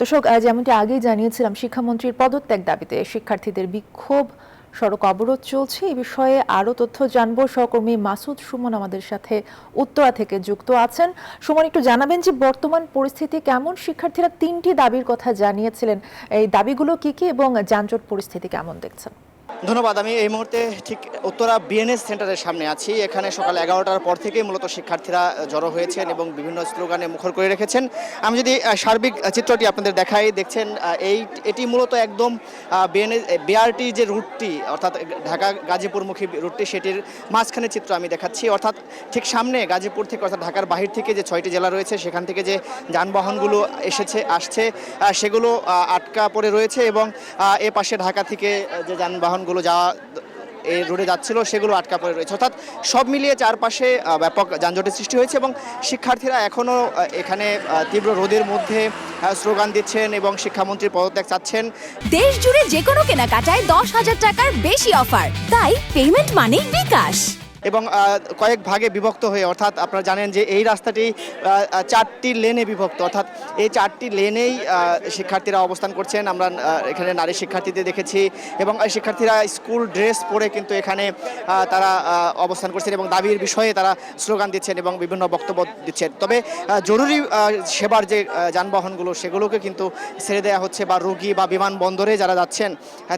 দর্শক, যেমনটি আগেই জানিয়েছিলাম, শিক্ষামন্ত্রীর পদত্যাগ দাবিতে শিক্ষার্থীদের বিক্ষোভ, সড়ক অবরোধ চলছে। এই বিষয়ে আরো তথ্য জানবো। সহকর্মী মাসুদ সুমন আমাদের সাথে উত্তরা থেকে যুক্ত আছেন। সুমন, একটু জানাবেন যে বর্তমান পরিস্থিতি কেমন? শিক্ষার্থীরা ৩টি দাবির কথা জানিয়েছিলেন, এই দাবিগুলো কি কি এবং যানজট পরিস্থিতি কেমন দেখছেন? ধন্যবাদ। আমি এই মুহূর্তে ঠিক উত্তরা বিএনএস সেন্টারের সামনে আছি। এখানে সকাল 11টার পর থেকেই মূলত শিক্ষার্থীরা জড়ো হয়েছেন এবং বিভিন্ন স্লোগানে মুখর করে রেখেছেন। আমি যদি সার্বিক চিত্রটি আপনাদের দেখাই, দেখছেন এটি মূলত একদম বিআরটি যে রুটটি, অর্থাৎ ঢাকা গাজীপুরমুখী রুটটি, সেটির মাঝখানে চিত্র আমি দেখাচ্ছি। অর্থাৎ ঠিক সামনে গাজীপুর থেকে, অর্থাৎ ঢাকার বাহির থেকে যে 6টি জেলা রয়েছে, সেখান থেকে যে যানবাহনগুলো আসছে সেগুলো আটকা পড়ে রয়েছে এবং এ পাশে ঢাকা থেকে যে যানবাহনগুলো যাওয়া এই রোডে যাচ্ছিল সেগুলো আটকা পড়ে রয়েছে। অর্থাৎ সব মিলিয়ে চারপাশে ব্যাপক যানজটের সৃষ্টি হয়েছে এবং শিক্ষার্থীরা এখনও এখানে তীব্র রোদের মধ্যে স্লোগান দিচ্ছেন এবং শিক্ষামন্ত্রীর পদত্যাগ চাচ্ছেন। দেশ জুড়ে যে কোনো কেনাকাটায় 10,000 টাকার বেশি অফার, তাই পেমেন্ট মানেই বিকাশ। এবং কয়েক ভাগে বিভক্ত হয়ে, অর্থাৎ আপনারা জানেন যে এই রাস্তাটি 4টি লেনে বিভক্ত, অর্থাৎ এই 4টি লেনেই শিক্ষার্থীরা অবস্থান করছেন। আমরা এখানে নারী শিক্ষার্থীদের দেখেছি এবং শিক্ষার্থীরা স্কুল ড্রেস পরে কিন্তু এখানে তারা অবস্থান করছেন এবং দাবির বিষয়ে তারা স্লোগান দিচ্ছেন এবং বিভিন্ন বক্তব্য দিচ্ছেন। তবে জরুরি সেবার যে যানবাহনগুলো, সেগুলোকে কিন্তু ছেড়ে দেওয়া হচ্ছে, বা রোগী বা বিমানবন্দরে যারা যাচ্ছেন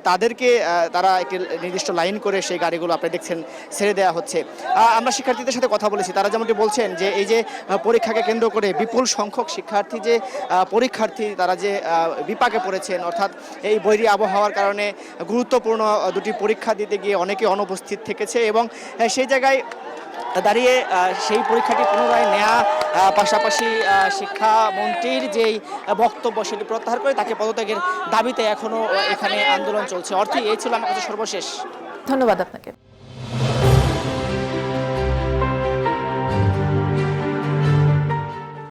তাদেরকে তারা একটি নির্দিষ্ট লাইন করে সেই গাড়িগুলো আপনি দেখছেন ছেড়ে দেওয়া হচ্ছে। আমরা শিক্ষার্থীদের সাথে কথা বলেছি, তারা যেমনটি বলছেন যে এই যে পরীক্ষাকে কেন্দ্র করে বিপুল সংখ্যক শিক্ষার্থী যে পরীক্ষার্থী তারা যে বিপাকে পড়েছেন, অর্থাৎ এই বৈরী আবহাওয়ার কারণে গুরুত্বপূর্ণ দুটি পরীক্ষা দিতে গিয়ে অনেকে অনুপস্থিত থেকেছে এবং সেই জায়গায় দাঁড়িয়ে সেই পরীক্ষাটি পুনরায় নেওয়া, পাশাপাশি শিক্ষামন্ত্রীর যেই বক্তব্য সেটি প্রত্যাহার করে তাকে পদত্যাগের দাবিতে এখনও এখানে আন্দোলন চলছে। অর্থে এই ছিল আমার কাছে সর্বশেষ। ধন্যবাদ আপনাকে।